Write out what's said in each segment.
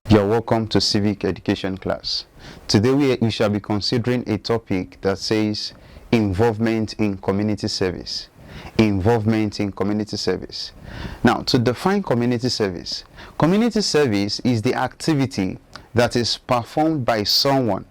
You're welcome to CiVIC education class. Today we shall be considering a topic that says involvement in community service. Involvement in community service. Now, to define community service is the activity that is performed by someone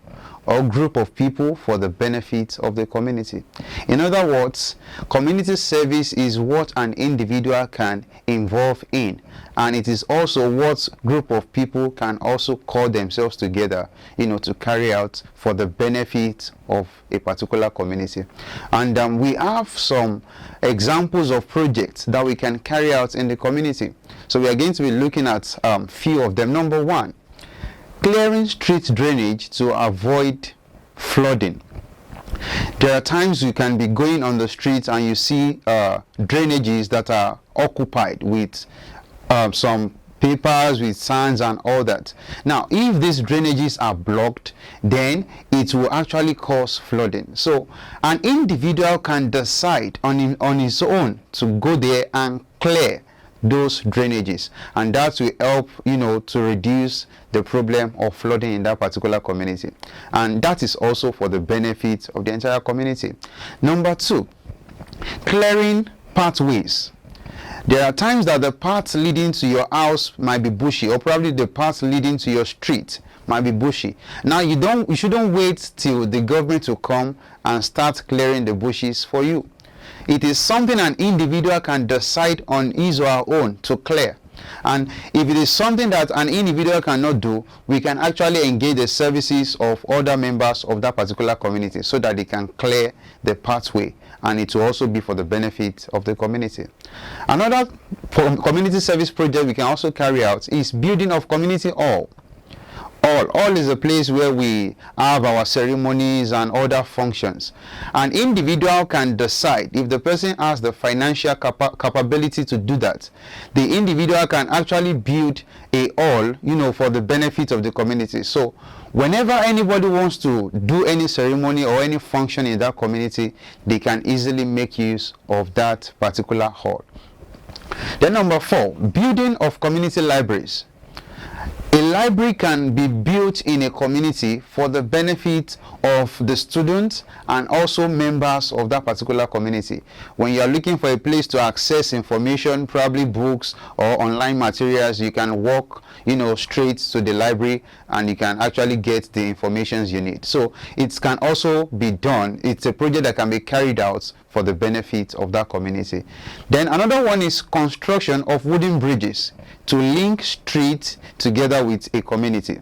or group of people for the benefit of the community. In other words, community service is what an individual can involve in, and it is also what group of people can also call themselves together, to carry out for the benefit of a particular community. And we have some examples of projects that we can carry out in the community. So we are going to be looking at few of them. Number one, clearing street drainage to avoid flooding. There are times you can be going on the streets and you see drainages that are occupied with some papers, with sands and all that. Now, if these drainages are blocked, then it will actually cause flooding. So an individual can decide on his own to go there and clear those drainages, and that will help to reduce the problem of flooding in that particular community, and that is also for the benefit of the entire community. Number two, clearing pathways. There are times that the path leading to your house might be bushy, or probably the path leading to your street might be bushy. Now you shouldn't wait till the government will come and start clearing the bushes for you. It is something an individual can decide on his or her own to clear. And if it is something that an individual cannot do, we can actually engage the services of other members of that particular community so that they can clear the pathway, and it will also be for the benefit of the community. Another community service project we can also carry out is building of community hall. All is a place where we have our ceremonies and other functions. An individual can decide, if the person has the financial capability to do that, the individual can actually build a hall, for the benefit of the community. So whenever anybody wants to do any ceremony or any function in that community, they can easily make use of that particular hall. Then number four, building of community libraries. A library can be built in a community for the benefit of the students and also members of that particular community. When you are looking for a place to access information, probably books or online materials, you can walk straight to the library and you can actually get the information you need. So it can also be done. It's a project that can be carried out for the benefit of that community. Then another one is construction of wooden bridges to link streets together with a community.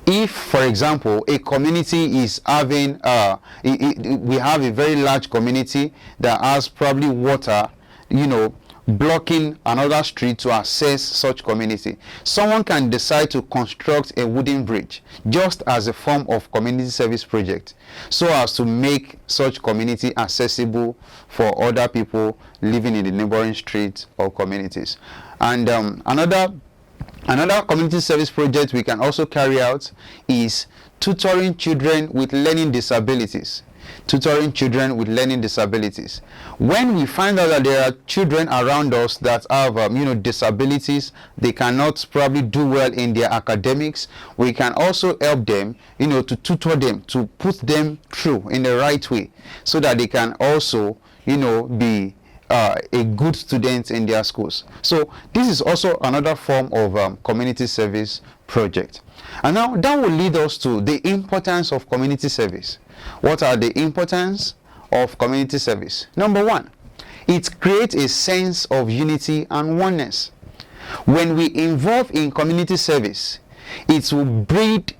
If, for example, a community is having, we have a very large community that has probably water, blocking another street to access such community, someone can decide to construct a wooden bridge just as a form of community service project, so as to make such community accessible for other people living in the neighboring streets or communities. And another community service project we can also carry out is tutoring children with learning disabilities. Tutoring children with learning disabilities. When we find out that there are children around us that have disabilities, they cannot probably do well in their academics, we can also help them, to tutor them, to put them through in the right way, so that they can also be a good student in their schools. So this is also another form of community service project. And now that will lead us to the importance of community service. What are the importance of community service? Number one, it creates a sense of unity and oneness. When we involve in community service, it will breed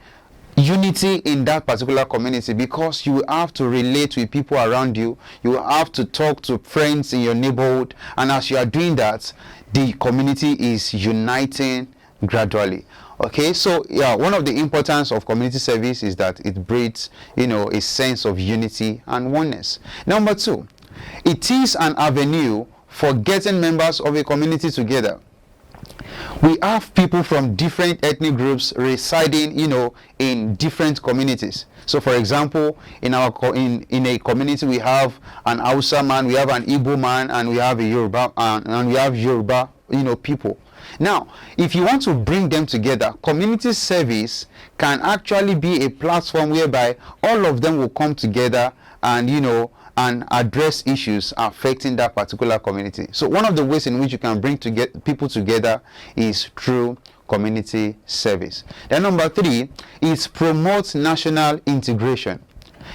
unity in that particular community, because you have to relate with people around you, you have to talk to friends in your neighborhood, and as you are doing that, the community is uniting gradually. Okay, so yeah, one of the importance of community service is that it breeds a sense of unity and oneness. Number two, it is an avenue for getting members of a community together. We have people from different ethnic groups residing, in different communities. So, for example, in a community, we have an Hausa man, we have an Igbo man, and we have a Yoruba, and we have Yoruba people. Now, if you want to bring them together, community service can actually be a platform whereby all of them will come together and and address issues affecting that particular community. So one of the ways in which you can bring people together is through community service. Then number 3 is promote national integration.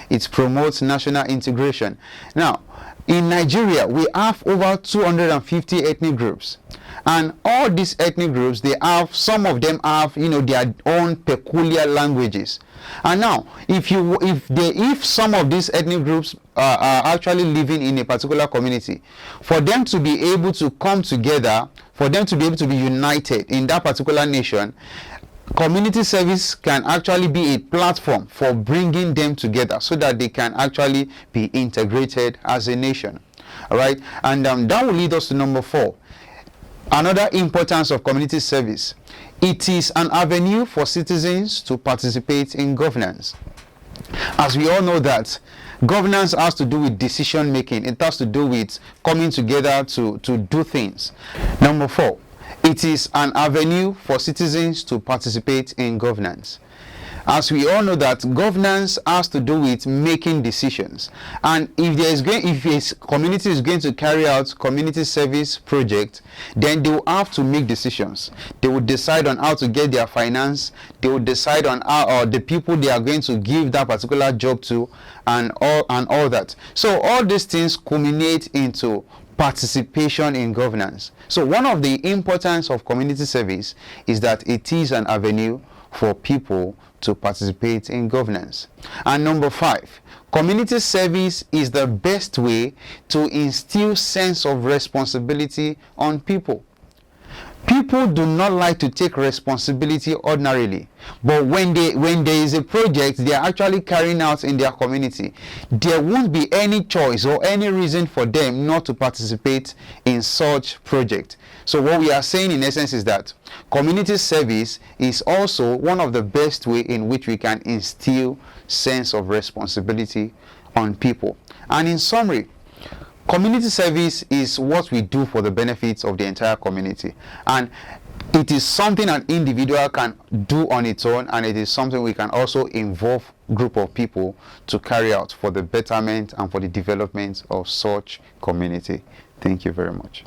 It promotes national integration. Now, in Nigeria, we have over 250 ethnic groups, and all these ethnic groups, some of them have their own peculiar languages. And now, if some of these ethnic groups are actually living in a particular community, for them to be able to come together, for them to be able to be united in that particular nation, community service can actually be a platform for bringing them together so that they can actually be integrated as a nation. All right, and that will lead us to number 4. Another importance of community service: it is an avenue for citizens to participate in governance. As we all know that governance has to do with decision making. It has to do with coming together to do things. Number 4, it is an avenue for citizens to participate in governance. As we all know that governance has to do with making decisions, and if a community is going to carry out community service project, then they will have to make decisions. They will decide on how to get their finance. They will decide on how the people they are going to give that particular job to, and all that. So all these things culminate into participation in governance. So one of the importance of community service is that it is an avenue for people to participate in governance. And number 5, community service is the best way to instill sense of responsibility on people. People do not like to take responsibility ordinarily, but when there is a project they are actually carrying out in their community, there won't be any choice or any reason for them not to participate in such project. So what we are saying in essence is that community service is also one of the best way in which we can instill sense of responsibility on people. And in summary, community service is what we do for the benefits of the entire community, and it is something an individual can do on its own, and it is something we can also involve group of people to carry out for the betterment and for the development of such community. Thank you very much.